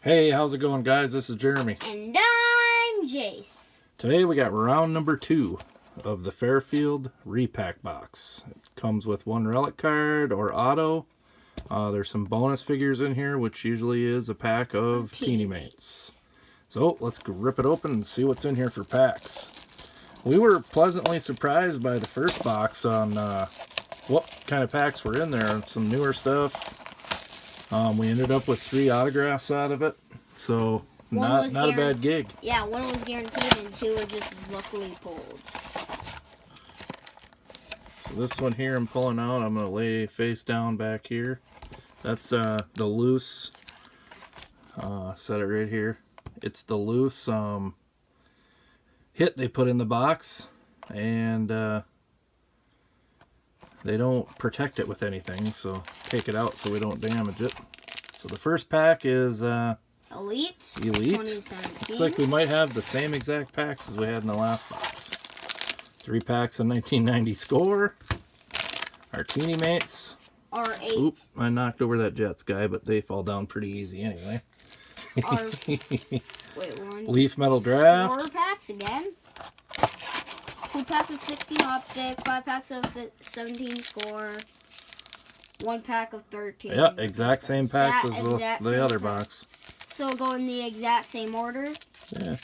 Hey, how's it going, guys? This is Jeremy. And I'm Jace. Today we got round number 2 of the Fairfield Repack Box. It comes with one relic card or auto. There's some bonus figures in here, which usually is a pack of Teeny Mates. So let's rip it open and see what's in here for packs. We were pleasantly surprised by the first box on what kind of packs were in there. Some newer stuff. We ended up with 3 autographs out of it, so not a bad gig. Yeah, one was guaranteed and 2 were just luckily pulled. So this one here I'm pulling out, I'm going to lay face down back here. That's the loose, set it right here. It's the loose hit they put in the box, and they don't protect it with anything, so take it out so we don't damage it. So the first pack is Elite 2017. Looks like we might have the same exact packs as we had in the last box. 3 packs of 1990 score. Our Teeny Mates. R8. Oop, I knocked over that Jets guy, but they fall down pretty easy anyway. Leaf Metal Draft. 4 packs again. 2 packs of 16 optic, 5 packs of 17 score, 1 pack of 13. Yeah, exact same packs as the other box. So go in the exact same order? Yeah.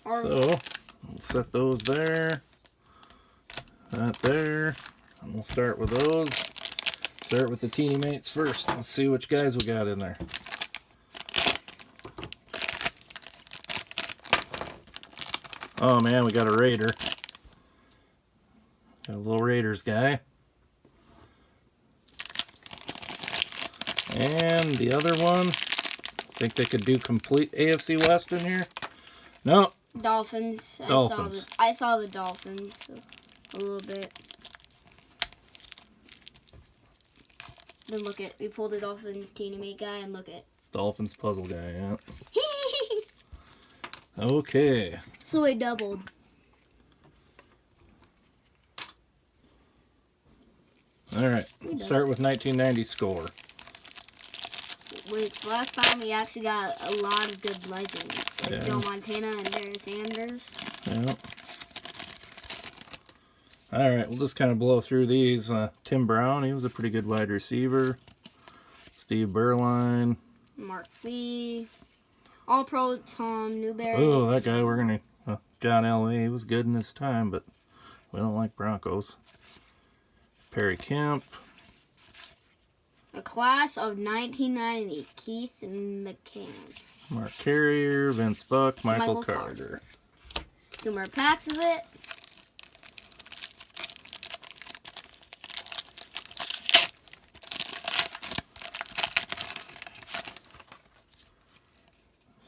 So, we'll set those there. That there. And we'll start with those. Start with the Teeny Mates first. Let's see which guys we got in there. Oh man, we got a Raider. Got a little Raiders guy. And the other one, think they could do complete AFC West in here? No. Dolphins. Dolphins. I saw the Dolphins a little bit. Then look at, we pulled the Dolphins Teeny Mate guy and look at. Dolphins puzzle guy, yeah. Okay. So we doubled. Alright, start with 1990 score. Which last time we actually got a lot of good legends. Like Joe Montana and Barry Sanders. Yeah. Alright, we'll just kind of blow through these. Tim Brown, he was a pretty good wide receiver. Steve Berline. Mark Lee. All-Pro Tom Newberry. Oh, that guy, we're going to... John Elway, he was good in his time, but we don't like Broncos. Perry Kemp. The class of 1990, Keith McCants. Mark Carrier, Vince Buck, Michael Carter. 2 more packs of it.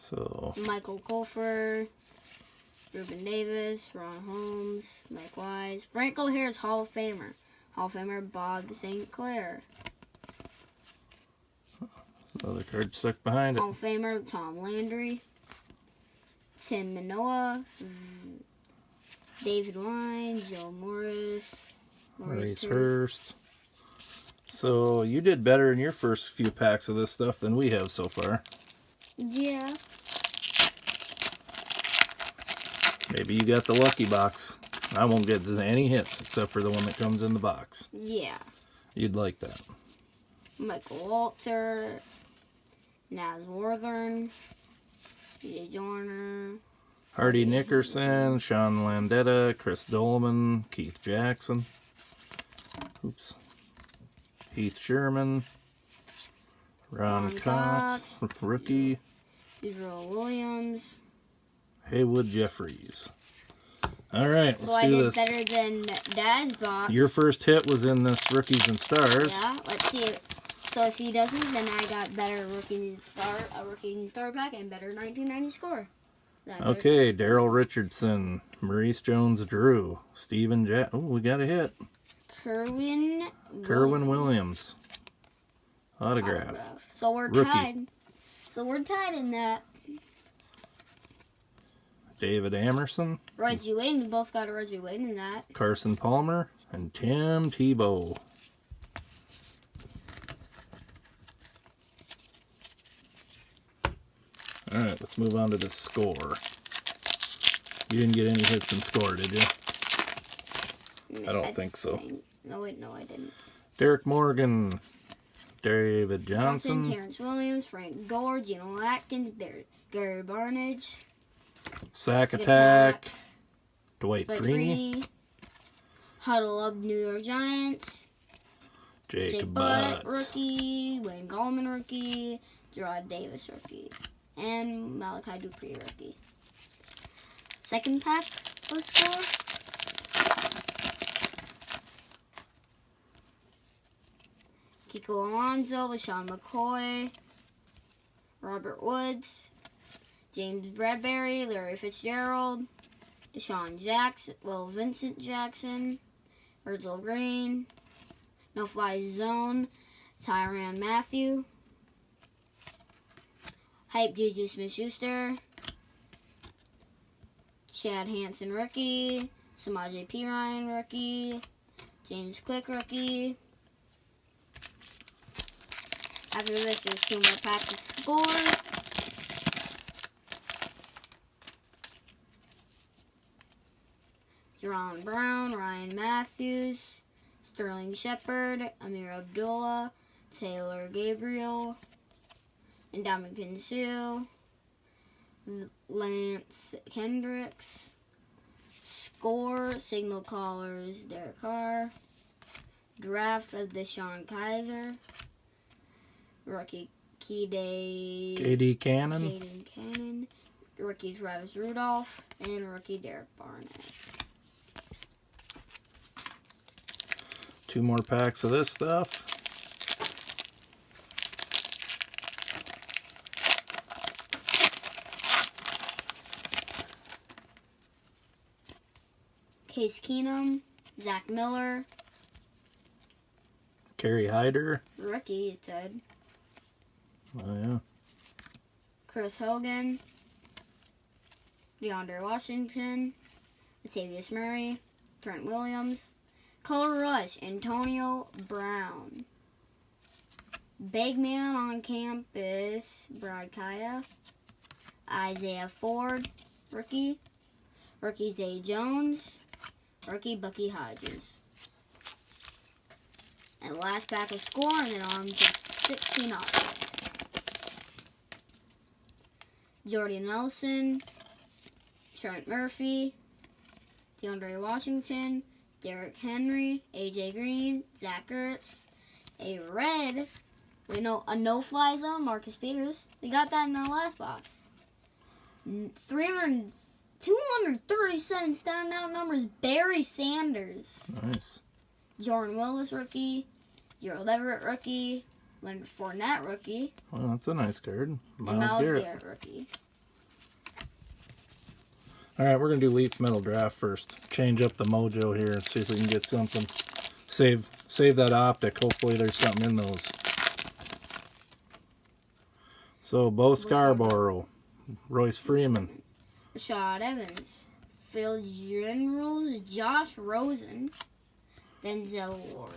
So Michael Colfer, Ruben Davis, Ron Holmes, Mike Wise, Franco Harris, Hall of Famer. Hall of Famer Bob St. Clair. another card stuck behind it. Hall of Famer Tom Landry, Tim Manoa, David Line, Joe Morris, Maurice Hurst. So you did better in your first few packs of this stuff than we have so far. Yeah. Maybe you got the lucky box. I won't get any hits except for the one that comes in the box. Yeah. You'd like that. Michael Walter, Naz Worthern, DJ Joyner, Hardy Nickerson, Sean Landetta, Chris Dolman, Keith Jackson. Oops. Heath Sherman, Ron Cox, rookie. Israel Williams. Haywood Jeffries. All right, so let's do this. So I did better than Dad's box. Your first hit was in this Rookies and Stars. Yeah, let's see it. So if he doesn't, then I got better a Rookie and Star pack and better 1990 score. Okay, Daryl Richardson, Maurice Jones-Drew, Steven Jack. Oh, we got a hit. Kerwin Williams. Autograph. So we're tied. So we're tied in that. David Amerson. Reggie Wayne. We both got a Reggie Wayne in that. Carson Palmer and Tim Tebow. Alright, let's move on to the score. You didn't get any hits in score, did you? I don't think so. No, wait, no, I didn't. Derek Morgan, David Johnson, Terrence Williams, Frank Gore, Geno Atkins, Gary Barnage, Sack Attack, Dwight Freeney, Huddle Up New York Giants, Jake Butt, Butt, rookie, Wayne Gallman, rookie, Gerard Davis, rookie, and Malachi Dupree, rookie. Second pack of score. Kiko Alonso, LaShawn McCoy, Robert Woods, James Bradbury, Larry Fitzgerald, Deshaun Jackson, Vincent Jackson, Virgil Green, No Fly Zone, Tyrann Mathieu, Hype Juju Smith-Schuster, Chad Hansen, rookie, Samaje Perine, rookie, James Quick, rookie. After this, there's 2 more packs of score. Jerron Brown, Ryan Matthews, Sterling Shepard, Amir Abdullah, Taylor Gabriel, Ndamukong Suh, Lance Kendricks, Score, Signal Callers, Derek Carr, Draft of Deshaun Kaiser, Rookie KD Cannon, Caden Cannon, Rookie Travis Rudolph, and Rookie Derek Barnett. 2 more packs of this stuff. Case Keenum, Zach Miller, Kerry Hyder. rookie, it said. Oh, yeah. Chris Hogan, DeAndre Washington, Latavius Murray, Trent Williams, Color Rush, Antonio Brown, Big Man on Campus, Brad Kaya, Isaiah Ford, rookie, Zay Jones, rookie Bucky Hodges. And last pack of score, and then on to 16 off. Jordy Nelson, Trent Murphy, DeAndre Washington, Derrick Henry, AJ Green, Zach Ertz, a red, a no-fly zone, Marcus Peters. We got that in the last box. 237 standout numbers, Barry Sanders. Nice. Jordan Willis, rookie. Gerald Everett, rookie. Leonard Fournette, rookie. Well, that's a nice card. And Myles Garrett, rookie. Alright, we're going to do Leaf Metal Draft first. Change up the mojo here and see if we can get something. Save that optic. Hopefully there's something in those. So, Bo Scarborough, Royce Freeman, Rashad Evans, Phil Generals, Josh Rosen, Denzel Ward.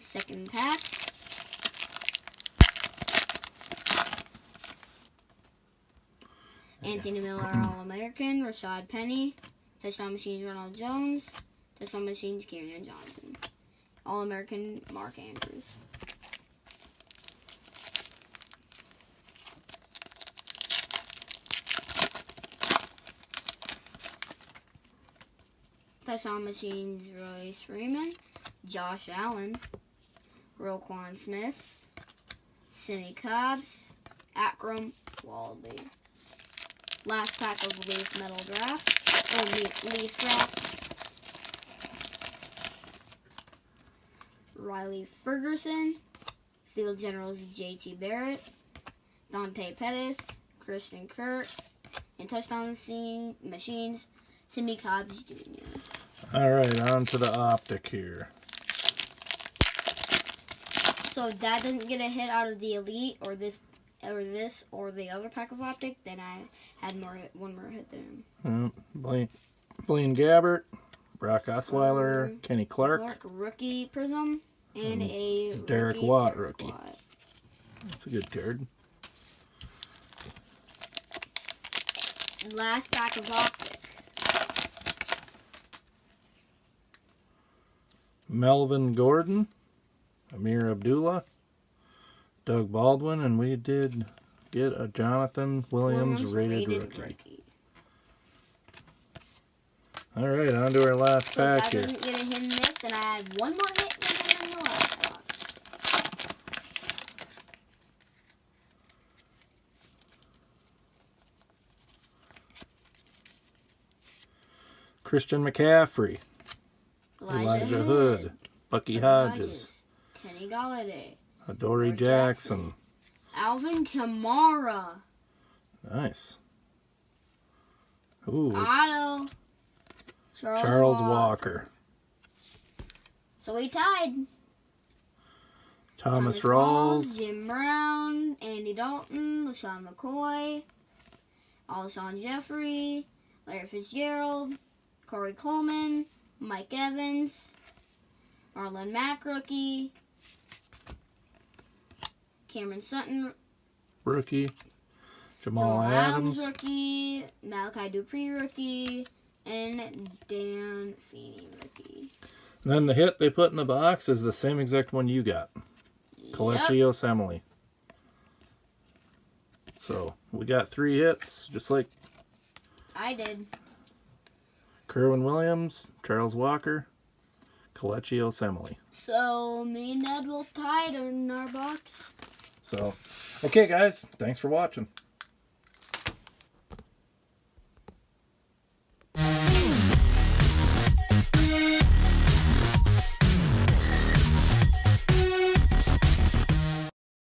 Second pack. Anthony Miller, All-American, Rashad Penny, Touchdown Machines, Ronald Jones, Touchdown Machines, Kieran Johnson, All-American, Mark Andrews. Touchdown Machines, Royce Freeman, Josh Allen, Roquan Smith, Simmie Cobbs, Akram Waldy. Last pack of Leaf Metal Draft, or Leaf Draft. Riley Ferguson, Field Generals JT Barrett, Dante Pettis, Christian Kirk, and Touchdown Machines, Simmie Cobbs Jr. Alright, on to the optic here. So if that doesn't get a hit out of the Elite or this or the other pack of optic, then I had one more hit there. Blaine Gabbert, Brock Osweiler, Kenny Clark, Rookie Prism, And a Derek rookie, Watt Derek rookie. Watt. That's a good card. And last pack of Optic. Melvin Gordon, Amir Abdullah, Doug Baldwin, and we did get a Jonathan Williams rated rookie. All right, on to our last So pack if here. I doesn't get a hit in this, then I had one more hit than in the last box. Christian McCaffrey, Elijah Hood, Bucky Hodges, Kenny Galladay, Adoree Jackson. Alvin Kamara, Nice. Ooh, Otto, Charles Walker. So we tied. Thomas Rawls, Jim Brown, Andy Dalton, LaShawn McCoy, Alshon Jeffrey, Larry Fitzgerald, Corey Coleman, Mike Evans, Marlon Mack rookie, Cameron Sutton rookie, Jamal Adams, rookie, Malachi Dupree rookie, and Dan Feeney rookie. and then the hit they put in the box is the same exact one you got. Kelechi Osemele. So we got 3 hits, just like I did. Kerwin Williams, Charles Walker, Kelechi Osemele. So me and Ned will tie it in our box. So, okay guys, thanks for watching.